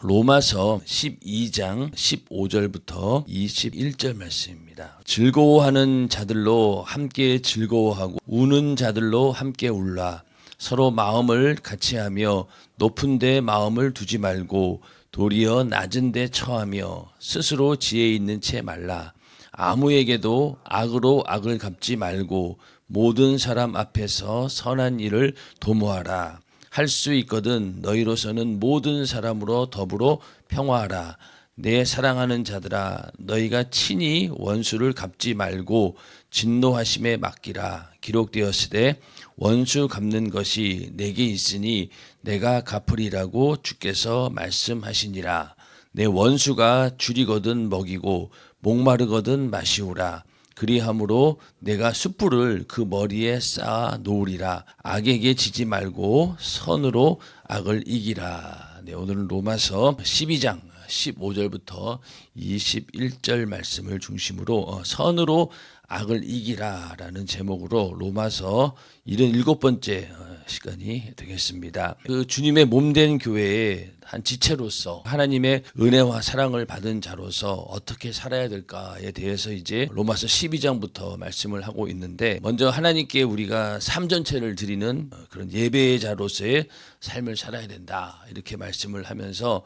로마서 12장 15절부터 21절 말씀입니다. 즐거워하는 자들로 함께 즐거워하고 우는 자들로 함께 울라. 서로 마음을 같이하며 높은 데 마음을 두지 말고 도리어 낮은 데 처하며 스스로 지혜 있는 채 말라. 아무에게도 악으로 악을 갚지 말고 모든 사람 앞에서 선한 일을 도모하라. 할 수 있거든 너희로서는 모든 사람으로 더불어 평화하라. 내 사랑하는 자들아, 너희가 친히 원수를 갚지 말고 진노하심에 맡기라. 기록되었으되 원수 갚는 것이 내게 있으니 내가 갚으리라고 주께서 말씀하시니라. 내 원수가 줄이거든 먹이고 목마르거든 마시우라. 그리함으로 내가 숯불을 그 머리에 쌓아 놓으리라. 악에게 지지 말고 선으로 악을 이기라. 네, 오늘은 로마서 12장 15절부터 21절 말씀을 중심으로 선으로 악을 이기라라는 제목으로 로마서 77번째 시간이 되겠습니다. 그 주님의 몸된 교회의 한 지체로서 하나님의 은혜와 사랑을 받은 자로서 어떻게 살아야 될까에 대해서 이제 로마서 12장부터 말씀을 하고 있는데, 먼저 하나님께 우리가 삶 전체를 드리는 그런 예배자로서의 삶을 살아야 된다, 이렇게 말씀을 하면서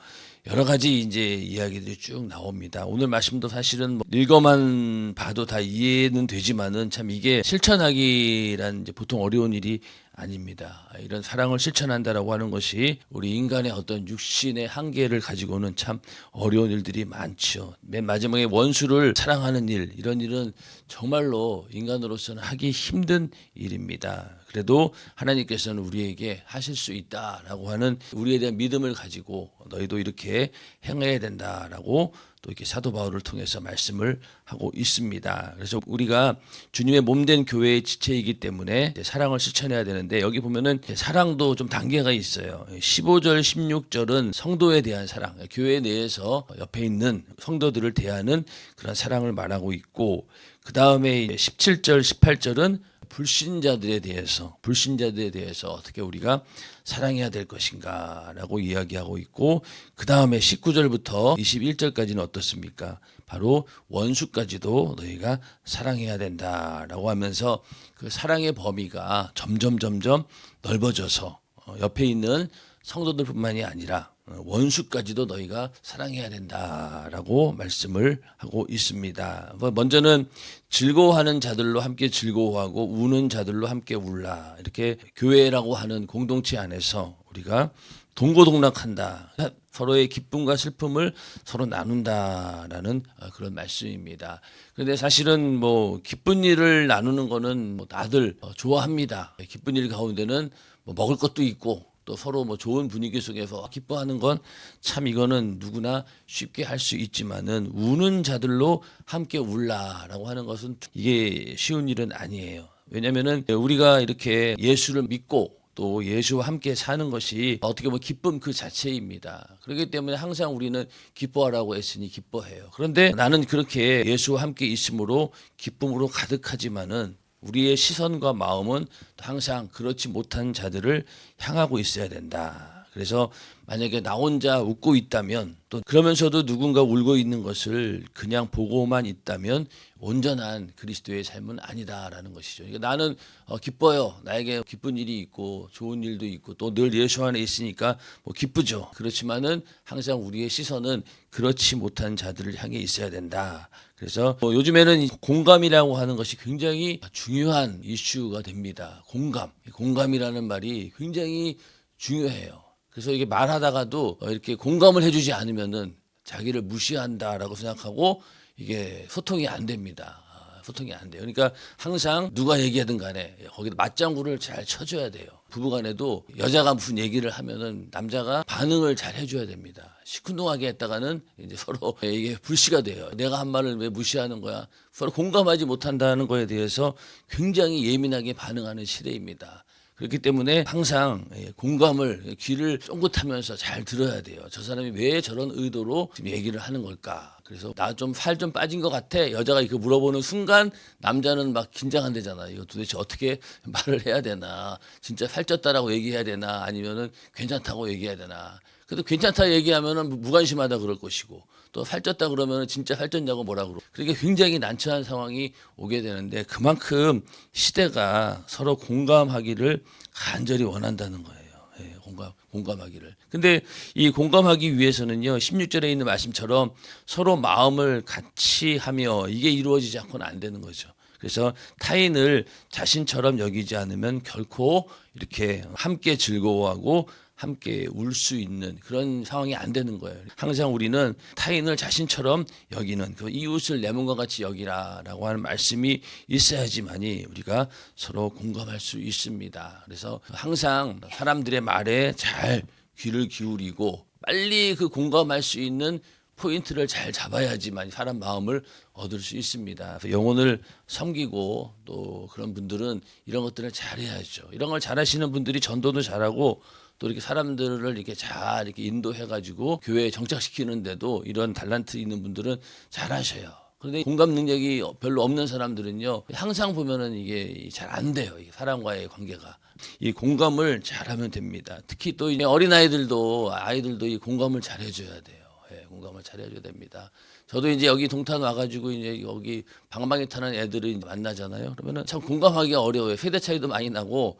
여러 가지 이제 이야기들이 쭉 나옵니다. 오늘 말씀도 사실은 읽어만 봐도 다 이해는 되지만은 참 이게 실천하기란 이제 보통 어려운 일이 아닙니다. 이런 사랑을 실천한다라고 하는 것이 우리 인간의 어떤 육신의 한계를 가지고는 참 어려운 일들이 많죠. 맨 마지막에 원수를 사랑하는 일, 이런 일은 정말로 인간으로서는 하기 힘든 일입니다. 그래도 하나님께서는 우리에게 하실 수 있다라고 하는 우리에 대한 믿음을 가지고 너희도 이렇게 행해야 된다라고 또 이렇게 사도 바울을 통해서 말씀을 하고 있습니다. 그래서 우리가 주님의 몸된 교회의 지체이기 때문에 사랑을 실천해야 되는데, 여기 보면은 사랑도 좀 단계가 있어요. 15절 16절은 성도에 대한 사랑, 교회 내에서 옆에 있는 성도들을 대하는 그런 사랑을 말하고 있고, 그 다음에 17절 18절은 불신자들에 대해서 어떻게 우리가 사랑해야 될 것인가라고 이야기하고 있고, 그 다음에 19절부터 21절까지는 어떻습니까? 바로 원수까지도 너희가 사랑해야 된다라고 하면서 그 사랑의 범위가 점점 넓어져서 옆에 있는 성도들뿐만이 아니라 원수까지도 너희가 사랑해야 된다라고 말씀을 하고 있습니다. 먼저는 즐거워하는 자들로 함께 즐거워하고 우는 자들로 함께 울라. 이렇게 교회라고 하는 공동체 안에서 우리가 동고동락한다. 서로의 기쁨과 슬픔을 서로 나눈다라는 그런 말씀입니다. 그런데 사실은 뭐 기쁜 일을 나누는 거는 뭐 다들 좋아합니다. 기쁜 일 가운데는 뭐 먹을 것도 있고 또 서로 뭐 좋은 분위기 속에서 기뻐하는 건 참 이거는 누구나 쉽게 할 수 있지만은 우는 자들로 함께 울라라고 하는 것은 이게 쉬운 일은 아니에요. 왜냐면은 우리가 이렇게 예수를 믿고 또 예수와 함께 사는 것이 어떻게 보면 기쁨 그 자체입니다. 그렇기 때문에 항상 우리는 기뻐하라고 했으니 기뻐해요. 그런데 나는 그렇게 예수와 함께 있음으로 기쁨으로 가득하지만은 우리의 시선과 마음은 항상 그렇지 못한 자들을 향하고 있어야 된다. 그래서 만약에 나 혼자 웃고 있다면, 또 그러면서도 누군가 울고 있는 것을 그냥 보고만 있다면 온전한 그리스도의 삶은 아니다라는 것이죠. 그러니까 나는 기뻐요. 나에게 기쁜 일이 있고 좋은 일도 있고 또 늘 예수 안에 있으니까 뭐 기쁘죠. 그렇지만은 항상 우리의 시선은 그렇지 못한 자들을 향해 있어야 된다. 그래서 요즘에는 공감이라고 하는 것이 굉장히 중요한 이슈가 됩니다. 공감이라는 말이 굉장히 중요해요. 그래서 이게 말하다가도 이렇게 공감을 해주지 않으면은 자기를 무시한다라고 생각하고 이게 소통이 안 됩니다. 소통이 안 돼요. 그러니까 항상 누가 얘기하든 간에 거기다 맞장구를 잘 쳐줘야 돼요. 부부간에도 여자가 무슨 얘기를 하면은 남자가 반응을 잘 해줘야 됩니다. 시큰둥하게 했다가는 이제 서로 이게 불씨가 돼요. 내가 한 말을 왜 무시하는 거야? 서로 공감하지 못한다는 거에 대해서 굉장히 예민하게 반응하는 시대입니다. 그렇기 때문에 항상 공감을 귀를 쫑긋하면서 잘 들어야 돼요. 저 사람이 왜 저런 의도로 지금 얘기를 하는 걸까? 그래서 나 좀 살 좀 빠진 것 같아. 여자가 이렇게 물어보는 순간 남자는 막 긴장한대잖아. 이거 도대체 어떻게 말을 해야 되나? 진짜 살쪘다라고 얘기해야 되나? 아니면은 괜찮다고 얘기해야 되나? 그래도 괜찮다 얘기하면은 무관심하다 그럴 것이고 또 살쪘다 그러면은 진짜 살쪘냐고 뭐라 그러고 그러니까 굉장히 난처한 상황이 오게 되는데 그만큼 시대가 서로 공감하기를 간절히 원한다는 거예요. 예, 공감하기를. 근데 이 공감하기 위해서는요, 16절에 있는 말씀처럼 서로 마음을 같이 하며 이게 이루어지지 않고는 안 되는 거죠. 그래서 타인을 자신처럼 여기지 않으면 결코 이렇게 함께 즐거워하고 함께 울 수 있는 그런 상황이 안 되는 거예요. 항상 우리는 타인을 자신처럼 여기는 그 이웃을 내 몸과 같이 여기라라고 하는 말씀이 있어야지만이 우리가 서로 공감할 수 있습니다. 그래서 항상 사람들의 말에 잘 귀를 기울이고 빨리 그 공감할 수 있는 포인트를 잘 잡아야지만 사람 마음을 얻을 수 있습니다. 영혼을 섬기고 또 그런 분들은 이런 것들을 잘해야죠. 이런 걸 잘하시는 분들이 전도도 잘하고 또 이렇게 사람들을 이렇게 잘 이렇게 인도해가지고 교회에 정착시키는데도 이런 달란트 있는 분들은 잘하셔요. 그런데 공감 능력이 별로 없는 사람들은요, 항상 보면은 이게 잘 안 돼요. 이게 사람과의 관계가. 이 공감을 잘하면 됩니다. 특히 또 이제 어린아이들도 아이들도 이 공감을 잘해줘야 돼요. 예, 공감을 잘해줘야 됩니다. 저도 이제 여기 동탄 와가지고 이제 여기 방방이 타는 애들을 만나잖아요. 그러면은 참 공감하기가 어려워요. 세대 차이도 많이 나고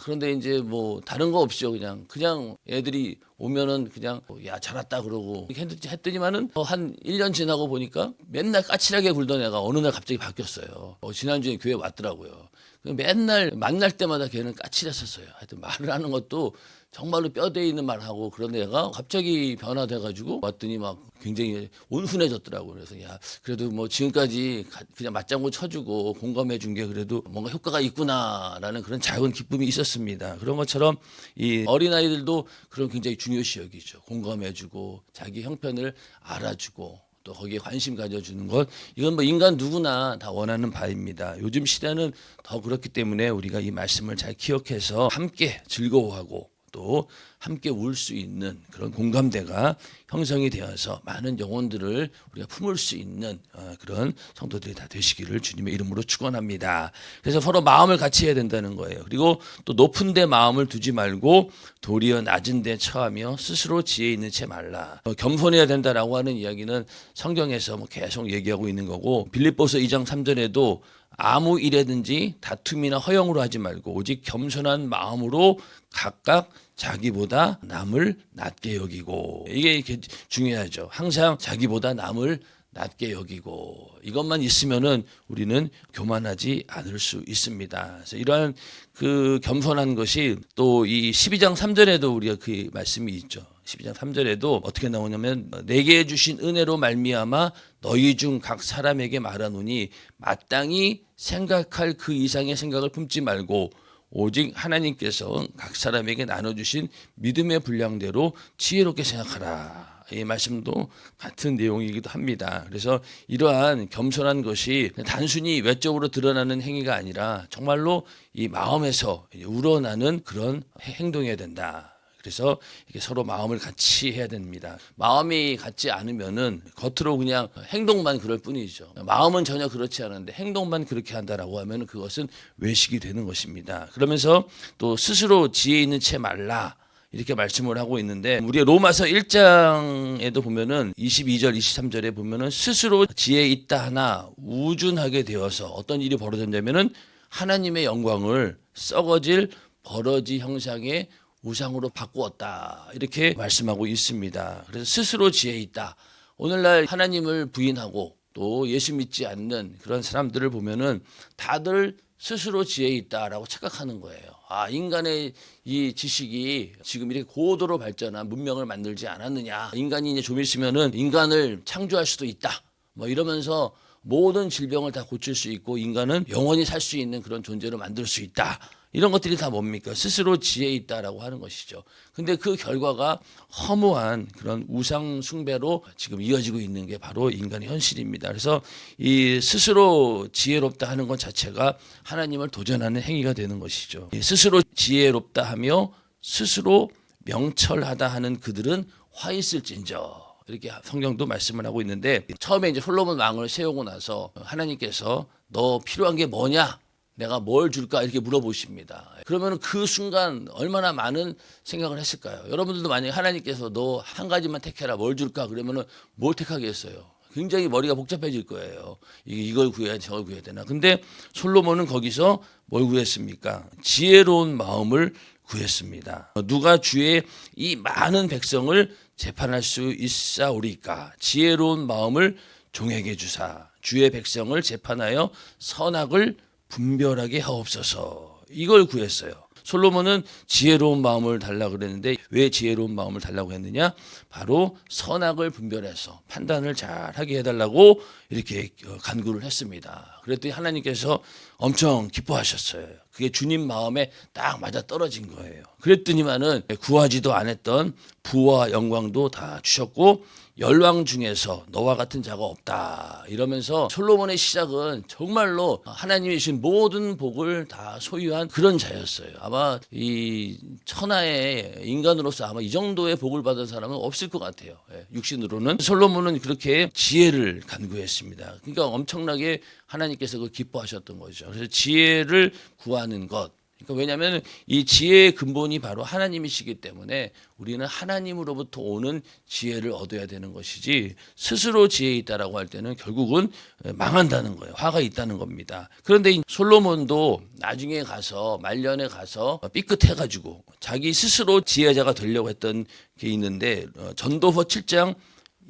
그런데 이제 뭐 다른 거 없죠. 그냥 애들이 오면은 그냥 야 잘 왔다 그러고 했더니만은 한 1년 지나고 보니까 맨날 까칠하게 굴던 애가 어느 날 갑자기 바뀌었어요. 지난주에 교회 왔더라고요. 맨날 만날 때마다 걔는 까칠했었어요. 하여튼 말을 하는 것도 정말로 뼈대에 있는 말하고 그런 애가 갑자기 변화돼가지고 왔더니 막 굉장히 온순해졌더라고요. 그래서 야 그래도 뭐 지금까지 그냥 맞장구 쳐주고 공감해 준 게 그래도 뭔가 효과가 있구나라는 그런 작은 기쁨이 있었습니다. 그런 것처럼 이 어린아이들도 그런 굉장히 중요시 여기죠. 공감해주고 자기 형편을 알아주고 또 거기에 관심 가져주는 것 이건 뭐 인간 누구나 다 원하는 바입니다. 요즘 시대는 더 그렇기 때문에 우리가 이 말씀을 잘 기억해서 함께 즐거워하고 또 함께 울 수 있는 그런 공감대가 형성이 되어서 많은 영혼들을 우리가 품을 수 있는 그런 성도들이 다 되시기를 주님의 이름으로 축원합니다. 그래서 서로 마음을 같이 해야 된다는 거예요. 그리고 또 높은 데 마음을 두지 말고 도리어 낮은 데 처하며 스스로 지혜 있는 채 말라. 겸손해야 된다라고 하는 이야기는 성경에서 뭐 계속 얘기하고 있는 거고 빌립보서 2장 3절에도 아무 일에든지 다툼이나 허영으로 하지 말고 오직 겸손한 마음으로 각각 자기보다 남을 낮게 여기고 이게 중요하죠. 항상 자기보다 남을 낮게 여기고 이것만 있으면은 우리는 교만하지 않을 수 있습니다. 그래서 이러한 그 겸손한 것이 또 이 12장 3절에도 우리가 그 말씀이 있죠. 12장 3절에도 어떻게 나오냐면 내게 주신 은혜로 말미암아 너희 중 각 사람에게 말하노니 마땅히 생각할 그 이상의 생각을 품지 말고 오직 하나님께서 각 사람에게 나눠주신 믿음의 분량대로 지혜롭게 생각하라. 이 말씀도 같은 내용이기도 합니다. 그래서 이러한 겸손한 것이 단순히 외적으로 드러나는 행위가 아니라 정말로 이 마음에서 우러나는 그런 행동이어야 된다. 그래서 이게 서로 마음을 같이 해야 됩니다. 마음이 같지 않으면은 겉으로 그냥 행동만 그럴 뿐이죠. 마음은 전혀 그렇지 않은데 행동만 그렇게 한다라고 하면 그것은 외식이 되는 것입니다. 그러면서 또 스스로 지혜 있는 채 말라. 이렇게 말씀을 하고 있는데 우리 로마서 1장에도 보면은 22절 23절에 보면은 스스로 지혜 있다 하나 우준하게 되어서 어떤 일이 벌어졌냐면은 하나님의 영광을 썩어질 버러지 형상의 우상으로 바꾸었다. 이렇게 말씀하고 있습니다. 그래서 스스로 지혜 있다. 오늘날 하나님을 부인하고 또 예수 믿지 않는 그런 사람들을 보면은 다들 스스로 지혜 있다라고 착각하는 거예요. 인간의 이 지식이 지금 이렇게 고도로 발전한 문명을 만들지 않았느냐. 인간이 이제 좀 있으면은 인간을 창조할 수도 있다. 뭐 이러면서 모든 질병을 다 고칠 수 있고 인간은 영원히 살 수 있는 그런 존재로 만들 수 있다. 이런 것들이 다 뭡니까? 스스로 지혜 있다라고 하는 것이죠. 근데 그 결과가 허무한 그런 우상 숭배로 지금 이어지고 있는 게 바로 인간의 현실입니다. 그래서 이 스스로 지혜롭다 하는 것 자체가 하나님을 도전하는 행위가 되는 것이죠. 스스로 지혜롭다 하며 스스로 명철하다 하는 그들은 화 있을진저. 이렇게 성경도 말씀을 하고 있는데 처음에 이제 솔로몬 왕을 세우고 나서 하나님께서 너 필요한 게 뭐냐? 내가 뭘 줄까 이렇게 물어보십니다. 그러면 그 순간 얼마나 많은 생각을 했을까요? 여러분들도 만약에 하나님께서 너 한 가지만 택해라 뭘 줄까 그러면은 뭘 택하겠어요? 굉장히 머리가 복잡해질 거예요. 이걸 구해야 저걸 구해야 되나. 근데 솔로몬은 거기서 뭘 구했습니까? 지혜로운 마음을 구했습니다. 누가 주의 이 많은 백성을 재판할 수 있사오리까? 지혜로운 마음을 종에게 주사 주의 백성을 재판하여 선악을 분별하게 하옵소서. 이걸 구했어요. 솔로몬은 지혜로운 마음을 달라고 그랬는데 왜 지혜로운 마음을 달라고 했느냐? 바로 선악을 분별해서 판단을 잘하게 해달라고 이렇게 간구를 했습니다. 그랬더니 하나님께서 엄청 기뻐하셨어요. 그게 주님 마음에 딱 맞아 떨어진 거예요. 그랬더니만은 구하지도 않았던 부와 영광도 다 주셨고 열왕 중에서 너와 같은 자가 없다 이러면서 솔로몬의 시작은 정말로 하나님이 주신 모든 복을 다 소유한 그런 자였어요. 아마 이 천하의 인간으로서 아마 이 정도의 복을 받은 사람은 없을 것 같아요. 육신으로는. 솔로몬은 그렇게 지혜를 간구했습니다. 그러니까 엄청나게 하나님께서 그 기뻐하셨던 거죠. 그래서 지혜를 구하는 것. 그러니까 왜냐하면 이 지혜의 근본이 바로 하나님이시기 때문에 우리는 하나님으로부터 오는 지혜를 얻어야 되는 것이지 스스로 지혜 있다라고 할 때는 결국은 망한다는 거예요. 화가 있다는 겁니다. 그런데 이 솔로몬도 나중에 가서 말년에 가서 삐끗해가지고 자기 스스로 지혜자가 되려고 했던 게 있는데 전도서 7장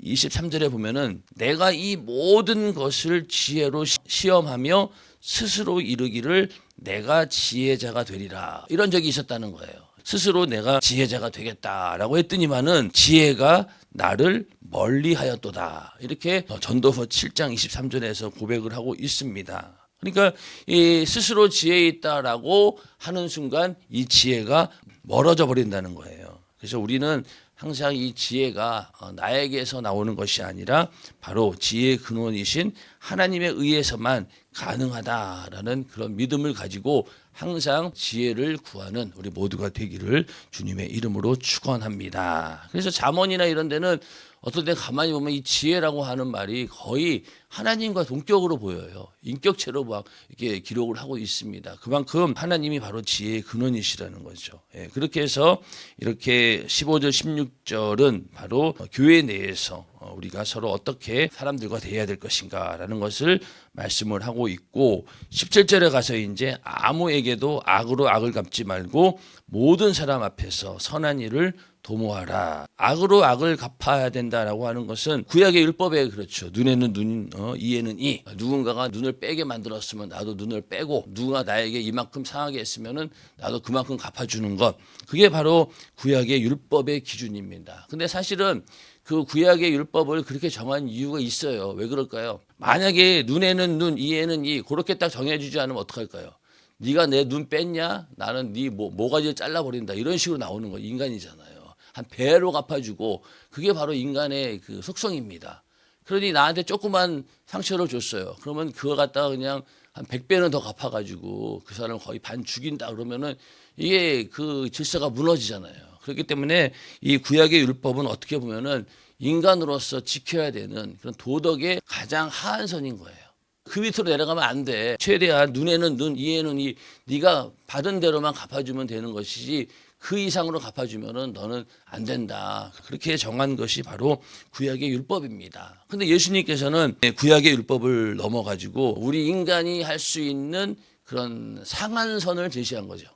23절에 보면은 내가 이 모든 것을 지혜로 시험하며 스스로 이르기를 내가 지혜자가 되리라 이런 적이 있었다는 거예요. 스스로 내가 지혜자가 되겠다라고 했더니만은 지혜가 나를 멀리하였도다 이렇게 전도서 7장 23절에서 고백을 하고 있습니다. 그러니까 이 스스로 지혜 있다라고 하는 순간 이 지혜가 멀어져 버린다는 거예요. 그래서 우리는 항상 이 지혜가 나에게서 나오는 것이 아니라 바로 지혜의 근원이신 하나님에 의해서만 가능하다라는 그런 믿음을 가지고 항상 지혜를 구하는 우리 모두가 되기를 주님의 이름으로 축원합니다. 그래서 잠언이나 이런 데는 어떤 때 가만히 보면 이 지혜라고 하는 말이 거의 하나님과 동격으로 보여요. 인격체로 막 이렇게 기록을 하고 있습니다. 그만큼 하나님이 바로 지혜의 근원이시라는 거죠. 그렇게 해서 이렇게 15절, 16절은 바로 교회 내에서 우리가 서로 어떻게 사람들과 대해야 될 것인가라는 것을 말씀을 하고 있고 17절에 가서 이제 아무에게도 악으로 악을 갚지 말고 모든 사람 앞에서 선한 일을 도모하라. 악으로 악을 갚아야 된다라고 하는 것은 구약의 율법에 그렇죠. 눈에는 눈, 이에는 이. 누군가가 눈을 빼게 만들었으면 나도 눈을 빼고 누가 나에게 이만큼 상하게 했으면은 나도 그만큼 갚아주는 것. 그게 바로 구약의 율법의 기준입니다. 근데 사실은 그 구약의 율법을 그렇게 정한 이유가 있어요. 왜 그럴까요? 만약에 눈에는 눈, 이에는 이 그렇게 딱 정해주지 않으면 어떡할까요? 네가 내 눈 뺐냐? 나는 네 모가지를 잘라버린다. 이런 식으로 나오는 거 인간이잖아요. 한 배로 갚아주고 그게 바로 인간의 그 속성입니다. 그러니 나한테 조그만 상처를 줬어요. 그러면 그거 갖다가 그냥 한 100배는 더 갚아가지고 그 사람을 거의 반 죽인다 그러면은 이게 그 질서가 무너지잖아요. 그렇기 때문에 이 구약의 율법은 어떻게 보면은 인간으로서 지켜야 되는 그런 도덕의 가장 하한선인 거예요. 그 밑으로 내려가면 안 돼. 최대한 눈에는 눈, 이에는 이. 네가 받은 대로만 갚아주면 되는 것이지 그 이상으로 갚아주면은 너는 안 된다. 그렇게 정한 것이 바로 구약의 율법입니다. 근데 예수님께서는 구약의 율법을 넘어가지고 우리 인간이 할 수 있는 그런 상한선을 제시한 거죠.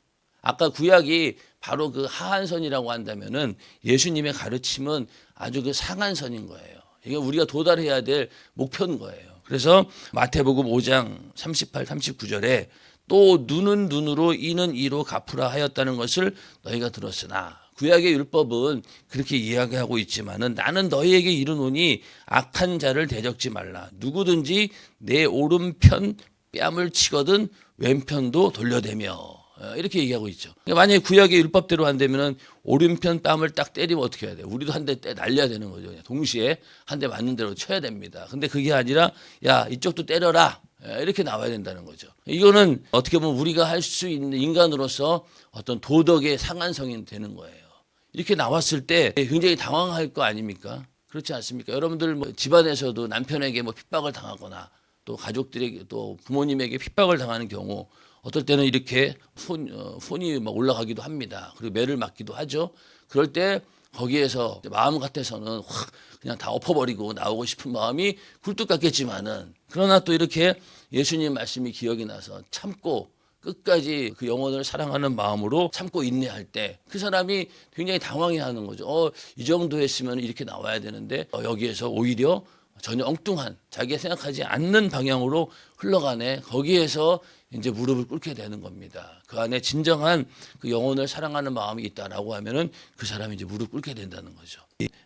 아까 구약이 바로 그 하한선이라고 한다면은 예수님의 가르침은 아주 그 상한선인 거예요. 이게 우리가 도달해야 될 목표인 거예요. 그래서 마태복음 5장 38, 39절에 또 눈은 눈으로 이는 이로 갚으라 하였다는 것을 너희가 들었으나 구약의 율법은 그렇게 이야기하고 있지만은 나는 너희에게 이르노니 악한 자를 대적지 말라. 누구든지 내 오른편 뺨을 치거든 왼편도 돌려대며 이렇게 얘기하고 있죠. 그러니까 만약에 구약의 율법대로 안 되면은 오른편 뺨을 딱 때리면 어떻게 해야 돼? 우리도 한 대 날려야 되는 거죠. 동시에 한 대 맞는 대로 쳐야 됩니다. 근데 그게 아니라 야 이쪽도 때려라. 이렇게 나와야 된다는 거죠. 이거는 어떻게 보면 우리가 할 수 있는 인간으로서 어떤 도덕의 상한성이 되는 거예요. 이렇게 나왔을 때 굉장히 당황할 거 아닙니까? 그렇지 않습니까? 여러분들 뭐 집안에서도 남편에게 뭐 핍박을 당하거나 또 가족들에게 또 부모님에게 핍박을 당하는 경우 어떨 때는 이렇게 손이 막 올라가기도 합니다. 그리고 매를 맞기도 하죠. 그럴 때 거기에서 마음 같아서는 확 그냥 다 엎어버리고 나오고 싶은 마음이 굴뚝 같겠지만은, 그러나 또 이렇게 예수님 말씀이 기억이 나서 참고 끝까지 그 영혼을 사랑하는 마음으로 참고 인내할 때 그 사람이 굉장히 당황해하는 거죠. 이 정도 했으면 이렇게 나와야 되는데 여기에서 오히려 전혀 엉뚱한, 자기가 생각하지 않는 방향으로 흘러가네. 거기에서 이제 무릎을 꿇게 되는 겁니다. 그 안에 진정한 그 영혼을 사랑하는 마음이 있다라고 하면은 그 사람이 이제 무릎 꿇게 된다는 거죠.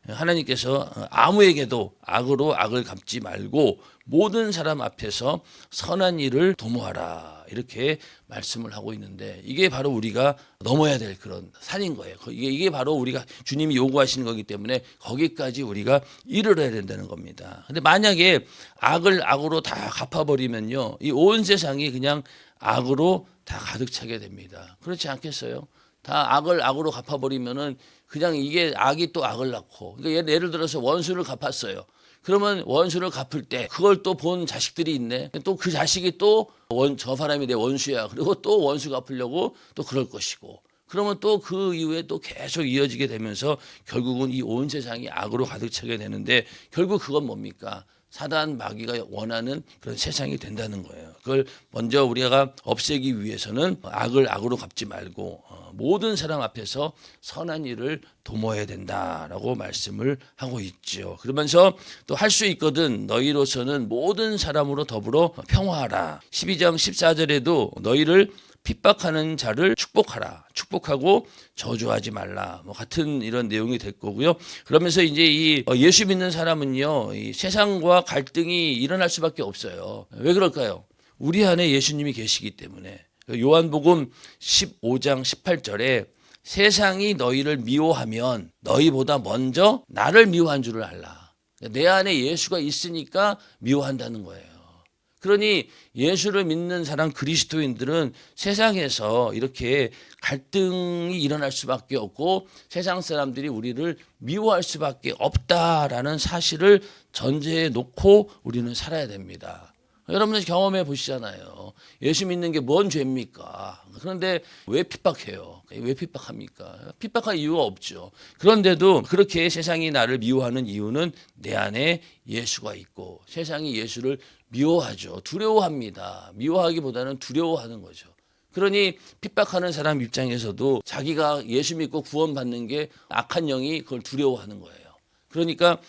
하나님께서 아무에게도 악으로 악을 갚지 말고 모든 사람 앞에서 선한 일을 도모하라, 이렇게 말씀을 하고 있는데, 이게 바로 우리가 넘어야 될 그런 산인 거예요. 이게 바로 우리가 주님이 요구하시는 거기 때문에 거기까지 우리가 일을 해야 된다는 겁니다. 근데 만약에 악을 악으로 다 갚아버리면요, 이 온 세상이 그냥 악으로 다 가득 차게 됩니다. 그렇지 않겠어요? 다 악을 악으로 갚아버리면은 그냥 이게 악이 또 악을 낳고, 그러니까 예를 들어서 원수를 갚았어요. 그러면 원수를 갚을 때 그걸 또 본 자식들이 있네. 또 그 자식이 또 저 사람이 내 원수야. 그리고 또 원수 갚으려고 또 그럴 것이고. 그러면 또 그 이후에 또 계속 이어지게 되면서 결국은 이 온 세상이 악으로 가득 차게 되는데, 결국 그건 뭡니까? 사단 마귀가 원하는 그런 세상이 된다는 거예요. 그걸 먼저 우리가 없애기 위해서는 악을 악으로 갚지 말고 모든 사람 앞에서 선한 일을 도모해야 된다라고 말씀을 하고 있죠. 그러면서 또 할 수 있거든 너희로서는 모든 사람으로 더불어 평화하라. 12장 14절에도 너희를 핍박하는 자를 축복하라. 축복하고 저주하지 말라. 뭐 같은 이런 내용이 될 거고요. 그러면서 이제 이 예수 믿는 사람은요, 이 세상과 갈등이 일어날 수밖에 없어요. 왜 그럴까요? 우리 안에 예수님이 계시기 때문에. 요한복음 15장 18절에 세상이 너희를 미워하면 너희보다 먼저 나를 미워한 줄을 알라. 내 안에 예수가 있으니까 미워한다는 거예요. 그러니 예수를 믿는 사람 그리스도인들은 세상에서 이렇게 갈등이 일어날 수밖에 없고 세상 사람들이 우리를 미워할 수밖에 없다라는 사실을 전제해 놓고 우리는 살아야 됩니다. 여러분들 경험해 보시잖아요. 예수 믿는 게 뭔 죄입니까? 그런데 왜 핍박해요? 왜 핍박합니까? 핍박할 이유가 없죠. 그런데도 그렇게 세상이 나를 미워하는 이유는 내 안에 예수가 있고, 세상이 예수를 미워하죠. 두려워합니다. 미워하기보다는 두려워하는 거죠. 그러니 핍박하는 사람 입장에서도 자기가 예수 믿고 구원받는 게 악한 영이 그걸 두려워하는 거예요. 그러니까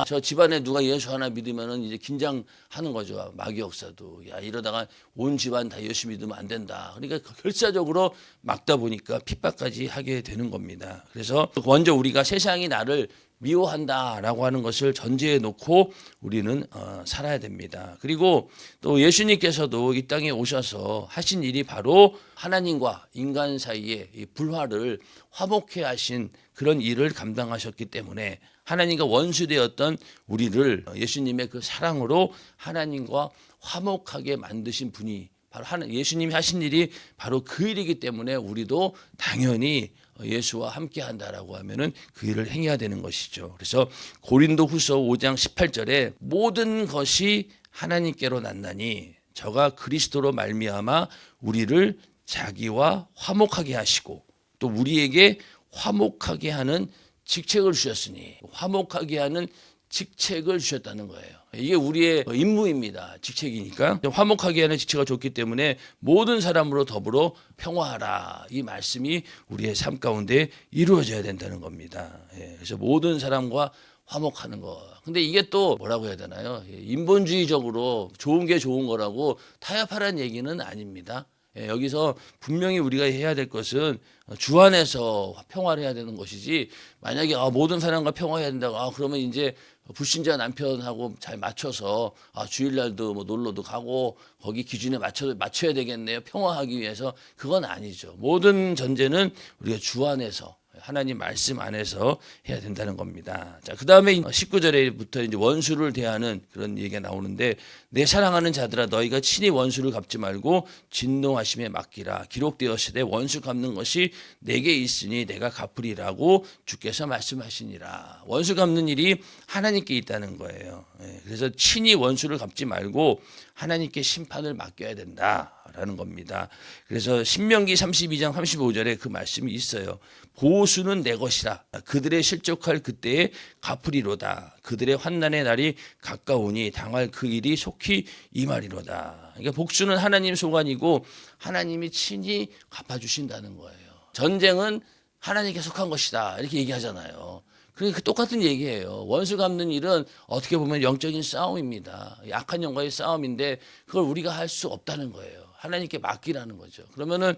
저 집안에 누가 예수 하나 믿으면은 이제 긴장하는 거죠. 마귀 역사도 이러다가 온 집안 다 예수 믿으면 안 된다. 그러니까 결사적으로 막다 보니까 핍박까지 하게 되는 겁니다. 그래서 먼저 우리가 세상이 나를 미워한다라고 하는 것을 전제해 놓고 우리는 살아야 됩니다. 그리고 또 예수님께서도 이 땅에 오셔서 하신 일이 바로 하나님과 인간 사이의 이 불화를 화목해 하신 그런 일을 감당하셨기 때문에 하나님과 원수되었던 우리를 예수님의 그 사랑으로 하나님과 화목하게 만드신 분이 바로 예수님이 하신 일이 바로 그 일이기 때문에 우리도 당연히 예수와 함께 한다라고 하면은 그 일을 행해야 되는 것이죠. 그래서 고린도후서 5장 18절에 모든 것이 하나님께로 났나니 저가 그리스도로 말미암아 우리를 자기와 화목하게 하시고 또 우리에게 화목하게 하는 직책을 주셨으니, 화목하게 하는 직책을 주셨다는 거예요. 이게 우리의 임무입니다. 직책이니까. 화목하게 하는 직책을 줬기 때문에 모든 사람으로 더불어 평화하라. 이 말씀이 우리의 삶 가운데 이루어져야 된다는 겁니다. 그래서 모든 사람과 화목하는 거. 근데 이게 또 뭐라고 해야 되나요? 인본주의적으로 좋은 게 좋은 거라고 타협하라는 얘기는 아닙니다. 여기서 분명히 우리가 해야 될 것은 주 안에서 평화를 해야 되는 것이지, 만약에 모든 사람과 평화해야 된다고 그러면 이제 불신자 남편하고 잘 맞춰서 주일날도 뭐 놀러도 가고 거기 기준에 맞춰야 되겠네요. 평화하기 위해서. 그건 아니죠. 모든 전제는 우리가 주 안에서 하나님 말씀 안에서 해야 된다는 겁니다. 자, 그 다음에 19절에부터 이제 원수를 대하는 그런 얘기가 나오는데, 내 사랑하는 자들아 너희가 친히 원수를 갚지 말고 진노하심에 맡기라. 기록되었으되 원수 갚는 것이 내게 있으니 내가 갚으리라고 주께서 말씀하시니라. 원수 갚는 일이 하나님께 있다는 거예요. 그래서 친히 원수를 갚지 말고 하나님께 심판을 맡겨야 된다라고 것이다라는 겁니다. 그래서 신명기 32장 35절에 그 말씀이 있어요. 보수는 내 것이라 그들의 실족할 그때에 갚으리로다. 그들의 환난의 날이 가까우니 당할 그 일이 속히 임하리로다. 그러니까 복수는 하나님 소관이고 하나님이 친히 갚아주신다는 거예요. 전쟁은 하나님께 속한 것이다 이렇게 얘기하잖아요. 그러니까 똑같은 얘기예요. 원수 갚는 일은 어떻게 보면 영적인 싸움입니다. 악한 영과의 싸움인데 그걸 우리가 할 수 없다는 거예요. 하나님께 맡기라는 거죠. 그러면은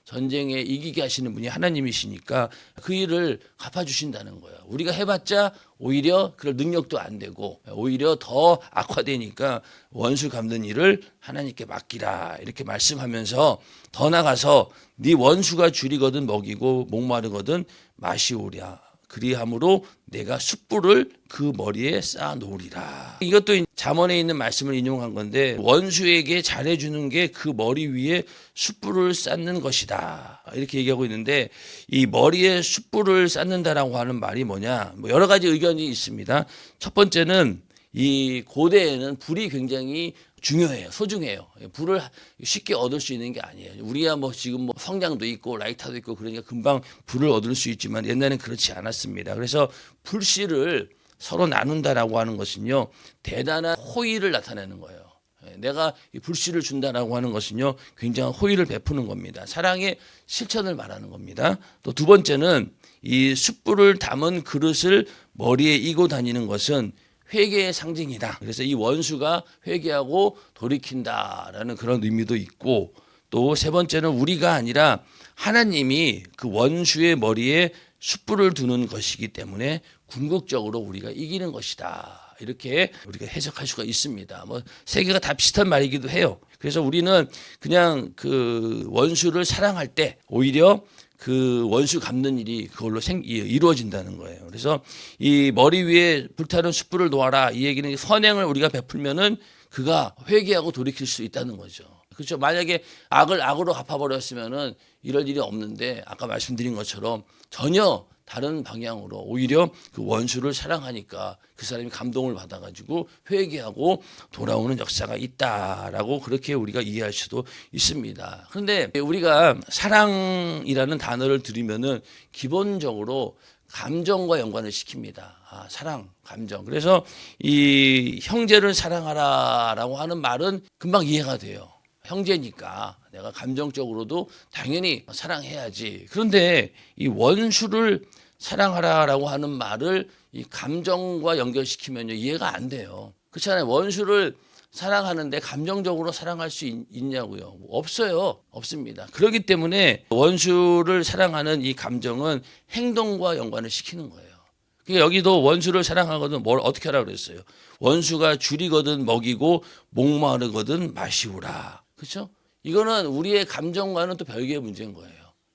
전쟁에 이기게 하시는 분이 하나님이시니까 그 일을 갚아주신다는 거예요. 우리가 해봤자 오히려 그럴 능력도 안 되고 오히려 더 악화되니까 원수 갚는 일을 하나님께 맡기라 이렇게 말씀하면서 더 나가서 네 원수가 줄이거든 먹이고 목마르거든 마시오랴. 그리함으로 내가 숯불을 그 머리에 쌓아 놓으리라. 이것도 잠언에 있는 말씀을 인용한 건데 원수에게 잘해주는 게 그 머리 위에 숯불을 쌓는 것이다 이렇게 얘기하고 있는데 이 머리에 숯불을 쌓는다라고 하는 말이 뭐냐, 뭐 여러 가지 의견이 있습니다. 첫 번째는 이 고대에는 불이 굉장히 중요해요. 소중해요. 불을 쉽게 얻을 수 있는 게 아니에요. 우리야 뭐 지금 뭐 성냥도 있고 라이터도 있고 그러니까 금방 불을 얻을 수 있지만 옛날에는 그렇지 않았습니다. 그래서 불씨를 서로 나눈다라고 하는 것은요, 대단한 호의를 나타내는 거예요. 내가 이 불씨를 준다라고 하는 것은요, 굉장한 호의를 베푸는 겁니다. 사랑의 실천을 말하는 겁니다. 또 두 번째는 이 숯불을 담은 그릇을 머리에 이고 다니는 것은 회개의 상징이다. 그래서 이 원수가 회개하고 돌이킨다라는 그런 의미도 있고, 또 세 번째는 우리가 아니라 하나님이 그 원수의 머리에 숯불을 두는 것이기 때문에 궁극적으로 우리가 이기는 것이다. 이렇게 우리가 해석할 수가 있습니다. 뭐 세 개가 다 비슷한 말이기도 해요. 그래서 우리는 그냥 그 원수를 사랑할 때 오히려 그 원수 갚는 일이 그걸로 이루어진다는 거예요. 그래서 이 머리 위에 불타는 숯불을 놓아라 이 얘기는 선행을 우리가 베풀면은 그가 회개하고 돌이킬 수 있다는 거죠. 그렇죠. 만약에 악을 악으로 갚아버렸으면은 이럴 일이 없는데 아까 말씀드린 것처럼 전혀 다른 방향으로 오히려 그 원수를 사랑하니까 그 사람이 감동을 받아가지고 회개하고 돌아오는 역사가 있다라고 그렇게 우리가 이해할 수도 있습니다. 그런데 우리가 사랑이라는 단어를 들으면은 기본적으로 감정과 연관을 시킵니다. 사랑, 감정. 그래서 이 형제를 사랑하라라고 하는 말은 금방 이해가 돼요. 형제니까 내가 감정적으로도 당연히 사랑해야지. 그런데 이 원수를 사랑하라라고 하는 말을 이 감정과 연결시키면 이해가 안 돼요. 그렇잖아요. 원수를 사랑하는데 감정적으로 사랑할 수 있냐고요. 없어요. 없습니다. 그렇기 때문에 원수를 사랑하는 이 감정은 행동과 연관을 시키는 거예요. 그러니까 여기도 원수를 사랑하거든 뭘 어떻게 하라고 그랬어요. 원수가 줄이거든 먹이고 목마르거든 마시우라. 그렇죠? 이거는 우리의 감정과는 또 별개의 문제인 거예요.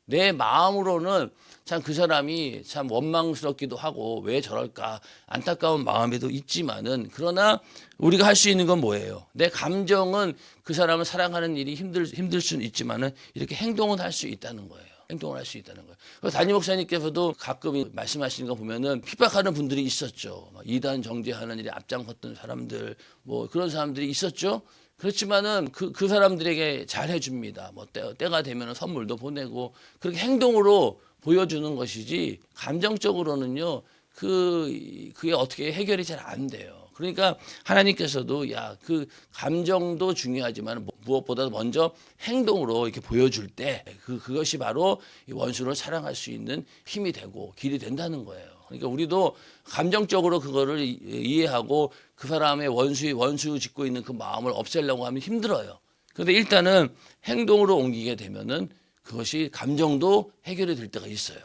내 마음으로는 참 그 사람이 참 원망스럽기도 하고 왜 저럴까 안타까운 마음에도 있지만은 그러나 우리가 할 수 있는 건 뭐예요? 내 감정은 그 사람을 사랑하는 일이 힘들 수는 있지만은 이렇게 행동은 할 수 있다는 거예요. 행동을 할 수 있다는 거예요. 담임 목사님께서도 가끔 말씀하시는 거 보면은 핍박하는 분들이 있었죠. 이단 정죄하는 일에 앞장섰던 사람들, 뭐 그런 사람들이 있었죠. 그렇지만은 그 사람들에게 잘 해줍니다. 뭐 때가 되면 선물도 보내고 그렇게 행동으로 보여주는 것이지 감정적으로는요 그게 어떻게 해결이 잘 안 돼요. 그러니까 하나님께서도 그 감정도 중요하지만 무엇보다 먼저 행동으로 이렇게 보여줄 때 그것이 바로 이 원수를 사랑할 수 있는 힘이 되고 길이 된다는 거예요. 그러니까 우리도 감정적으로 그거를 이해하고 그 사람의 원수 짓고 있는 그 마음을 없애려고 하면 힘들어요. 그런데 일단은 행동으로 옮기게 되면은 그것이 감정도 해결이 될 때가 있어요.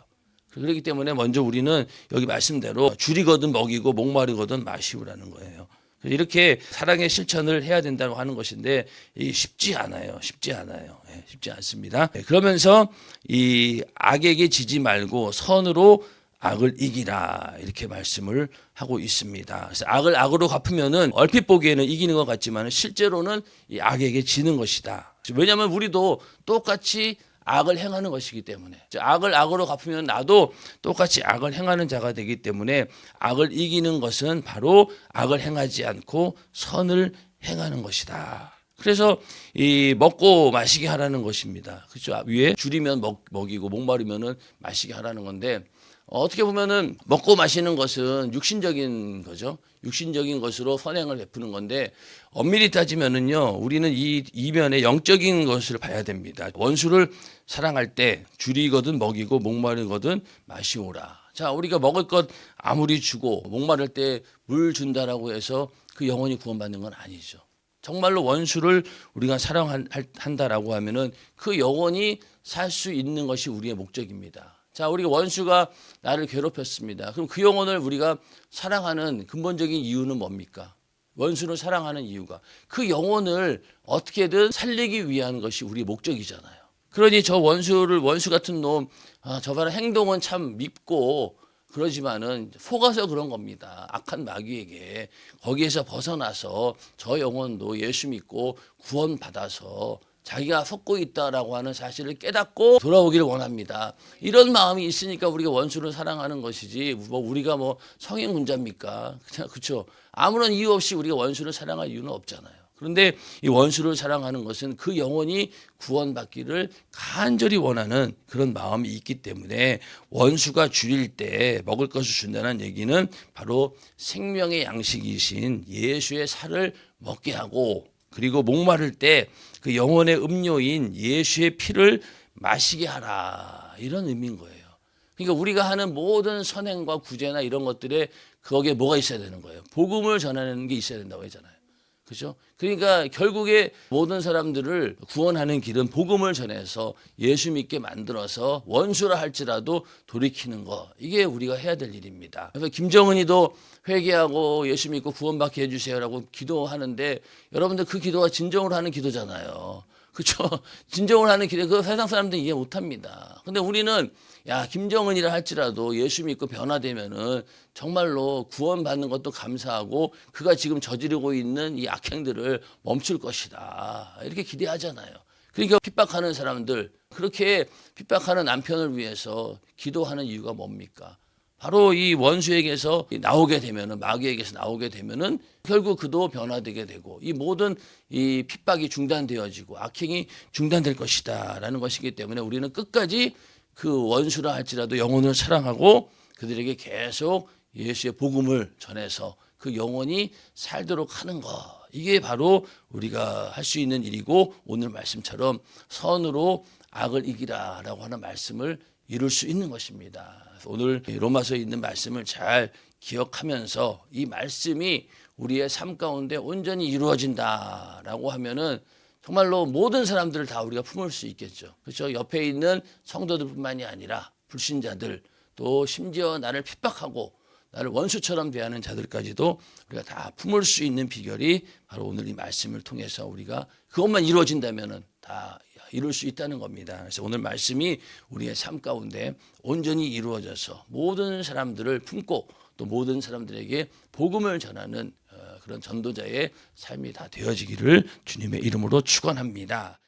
그렇기 때문에 먼저 우리는 여기 말씀대로 줄이거든 먹이고 목마르거든 마시우라는 거예요. 이렇게 사랑의 실천을 해야 된다고 하는 것인데 쉽지 않아요. 쉽지 않습니다. 그러면서 이 악에게 지지 말고 선으로 악을 이기라 이렇게 말씀을 하고 있습니다. 그래서 악을 악으로 갚으면은 얼핏 보기에는 이기는 것 같지만 실제로는 이 악에게 지는 것이다. 왜냐하면 우리도 똑같이 악을 행하는 것이기 때문에 악을 악으로 갚으면 나도 똑같이 악을 행하는 자가 되기 때문에 악을 이기는 것은 바로 악을 행하지 않고 선을 행하는 것이다. 그래서 이 먹고 마시게 하라는 것입니다. 그렇죠? 위에 줄이면 먹이고 목마르면은 마시게 하라는 건데 어떻게 보면은 먹고 마시는 것은 육신적인 거죠. 육신적인 것으로 선행을 베푸는 건데 엄밀히 따지면은요, 우리는 이 이면에 영적인 것을 봐야 됩니다. 원수를 사랑할 때 줄이거든 먹이고 목마르거든 마시오라. 자, 우리가 먹을 것 아무리 주고 목마를 때 물 준다라고 해서 그 영혼이 구원받는 건 아니죠. 정말로 원수를 우리가 사랑한다라고 하면은 그 영혼이 살 수 있는 것이 우리의 목적입니다. 자, 우리가 원수가 나를 괴롭혔습니다. 그럼 그 영혼을 우리가 사랑하는 근본적인 이유는 뭡니까? 원수를 사랑하는 이유가 그 영혼을 어떻게든 살리기 위한 것이 우리의 목적이잖아요. 그러니 저 원수 같은 놈, 저번에 행동은 참 밉고 그러지만은 속아서 그런 겁니다. 악한 마귀에게 거기에서 벗어나서 저 영혼도 예수 믿고 구원받아서 자기가 속고 있다라고 하는 사실을 깨닫고 돌아오기를 원합니다. 이런 마음이 있으니까 우리가 원수를 사랑하는 것이지 뭐 우리가 뭐 성인군자입니까? 그렇죠. 아무런 이유 없이 우리가 원수를 사랑할 이유는 없잖아요. 그런데 이 원수를 사랑하는 것은 그 영혼이 구원받기를 간절히 원하는 그런 마음이 있기 때문에 원수가 줄일 때 먹을 것을 준다는 얘기는 바로 생명의 양식이신 예수의 살을 먹게 하고 그리고 목마를 때 그 영혼의 음료인 예수의 피를 마시게 하라 이런 의미인 거예요. 그러니까 우리가 하는 모든 선행과 구제나 이런 것들에 거기에 뭐가 있어야 되는 거예요. 복음을 전하는 게 있어야 된다고 하잖아요. 그렇죠? 그러니까 결국에 모든 사람들을 구원하는 길은 복음을 전해서 예수 믿게 만들어서 원수라 할지라도 돌이키는 거. 이게 우리가 해야 될 일입니다. 그래서 김정은이도 회개하고 예수 믿고 구원받게 해주세요라고 기도하는데 여러분들 그 기도가 진정으로 하는 기도잖아요. 그렇죠? 진정을 하는 기도, 그 세상 사람들은 이해 못합니다. 근데 우리는 김정은이라 할지라도 예수 믿고 변화되면은 정말로 구원받는 것도 감사하고 그가 지금 저지르고 있는 이 악행들을 멈출 것이다. 이렇게 기대하잖아요. 그러니까 핍박하는 사람들, 그렇게 핍박하는 남편을 위해서 기도하는 이유가 뭡니까? 바로 이 원수에게서 나오게 되면은 마귀에게서 나오게 되면은 결국 그도 변화되게 되고 이 모든 이 핍박이 중단되어지고 악행이 중단될 것이다라는 것이기 때문에 우리는 끝까지 그 원수라 할지라도 영혼을 사랑하고 그들에게 계속 예수의 복음을 전해서 그 영혼이 살도록 하는 것. 이게 바로 우리가 할 수 있는 일이고 오늘 말씀처럼 선으로 악을 이기라라고 하는 말씀을 이룰 수 있는 것입니다. 오늘 로마서에 있는 말씀을 잘 기억하면서 이 말씀이 우리의 삶 가운데 온전히 이루어진다라고 하면은 정말로 모든 사람들을 다 우리가 품을 수 있겠죠. 그렇죠? 옆에 있는 성도들뿐만이 아니라 불신자들 또 심지어 나를 핍박하고 나를 원수처럼 대하는 자들까지도 우리가 다 품을 수 있는 비결이 바로 오늘 이 말씀을 통해서 우리가 그것만 이루어진다면은 다 이룰 수 있다는 겁니다. 그래서 오늘 말씀이 우리의 삶 가운데 온전히 이루어져서 모든 사람들을 품고 또 모든 사람들에게 복음을 전하는 그런 전도자의 삶이 다 되어지기를 주님의 이름으로 축원합니다.